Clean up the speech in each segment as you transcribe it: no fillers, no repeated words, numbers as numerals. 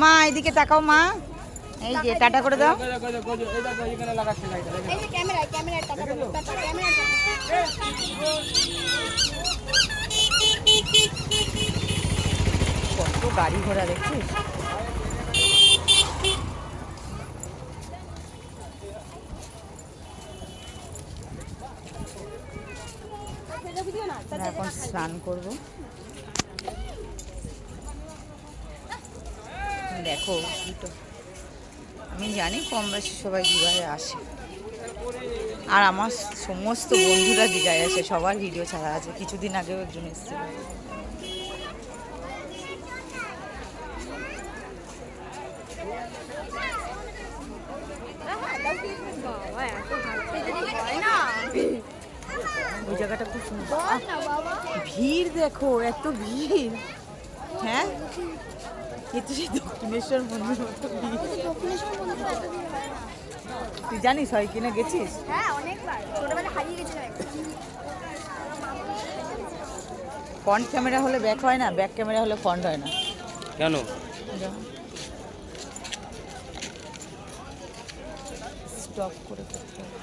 মা এদিকে তাকাও মা, এই যে টাটা করে দাও। কত গাড়ি ঘোড়া দেখছিস। এখন স্নান করবো। দেখো আমি জানি কম বেশি সবাই দীঘায় আসে, আর আমার সমস্ত বন্ধুরা দীঘায় আসে, সবার ভিডিও ছাড়া আছে। কিছুদিন আগেও একজন এসেছিল। ওই জায়গাটা খুব সুন্দর। ভিড় দেখো, এত ভিড়। হ্যাঁ, এতো সেই দক্ষিণেশ্বর মন্দির মতো ভিড়। তুই জানিস হয় কিনা, গেছিস? ফ্রন্ট ক্যামেরা হলে ব্যাক হয় না, ব্যাক ক্যামেরা হলে ফ্রন্ট হয় না কেন? স্টপ করে করতে হবে।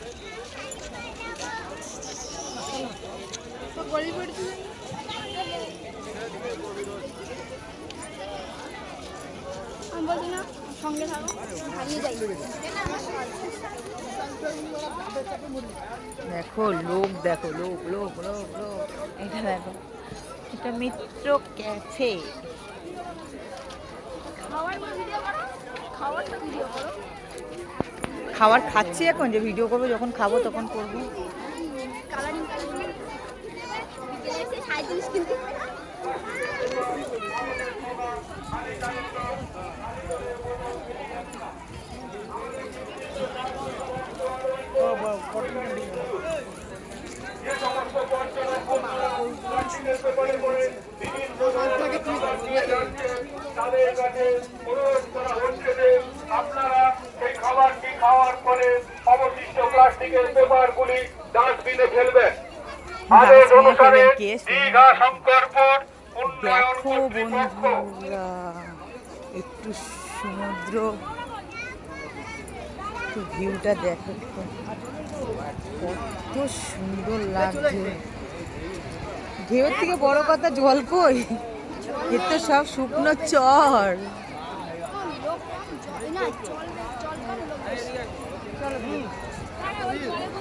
দেখো লোক, দেখো লোক লোক লোক লোক। এটা দেখো, এটা মিত্র ক্যাফে। খাবার খাচ্ছি এখন, যে ভিডিও করবো যখন খাবো তখন করবো। আপনারা এই খাবারটি খাওয়ার পরে অবশিষ্ট প্লাস্টিকের পেপারগুলি ডাস্টবিনে ফেলবেন। আদেশ অনুসারে দীঘা শঙ্করপুর দেখো বন্ধুরা, একটু সমুদ্র, একটু ভিউটা দেখো, কত সুন্দর লাগছে। ঢেউর থেকে বড় কথা জল কই, এর তো সব শুকনো চর।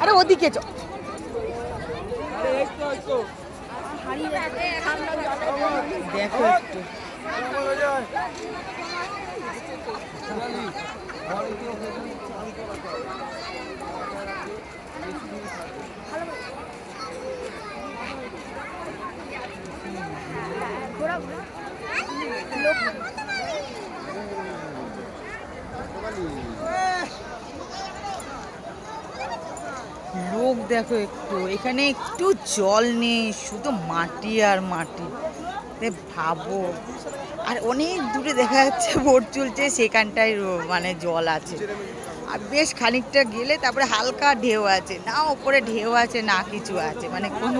আরে ওদিকে চল। দেখো একটু, লোক দেখো একটু, এখানে একটু জল নেই, শুধু মাটি আর মাটি। ভাবো, আর অনেক দূরে দেখা যাচ্ছে বোট চলছে, সেখানটায় মানে জল আছে। আর বেশ খানিকটা গেলে তারপরে হালকা ঢেউ আছে, না ওপরে ঢেউ আছে না কিছু আছে, মানে কোনো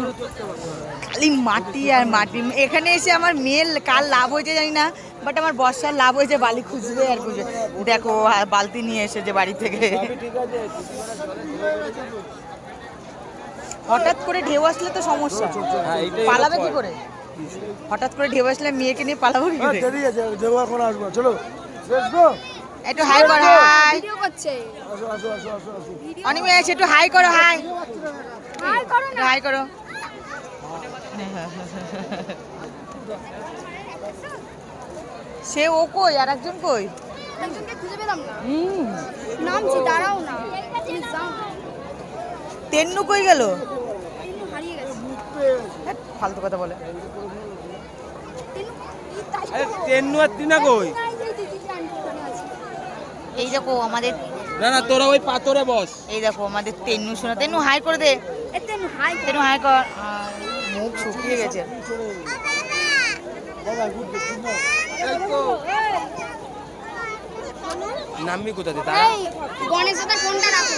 খালি মাটি আর মাটি। এখানে এসে আমার মেয়ের কার লাভ হয়েছে জানি না, বাট আমার বর্ষার লাভ হয়েছে, বালি খুঁজবে আর খুঁজবে। দেখো বালতি নিয়ে এসেছে বাড়ি থেকে। হঠাৎ করে ঢেউ আসলে তো সমস্যা, পালাবে কি করে? হঠাৎ করে ঢেউ আসলে মেয়েকে নিয়ে পালাবো কি করে? একটু হাই করো, হাই অনিমে আছে, একটু হাই করো, হাই হাই করো। সে ও কই, আর একজন কই? তেন্নু কই গেল? ফালতু কথা বলে। তেন্নু আর টিনা কই? এই দেখো আমাদের, না না তোরা ওই পাথরে বস। এই দেখো আমাদের তেন্নু শোনা। তেন্নু হাই করে দে, তেন্নু হাই কর। মুখ শুকিয়ে গেছে। নামবি কোথা থেকে? গণেশ দাদা ফোনটা রাখো।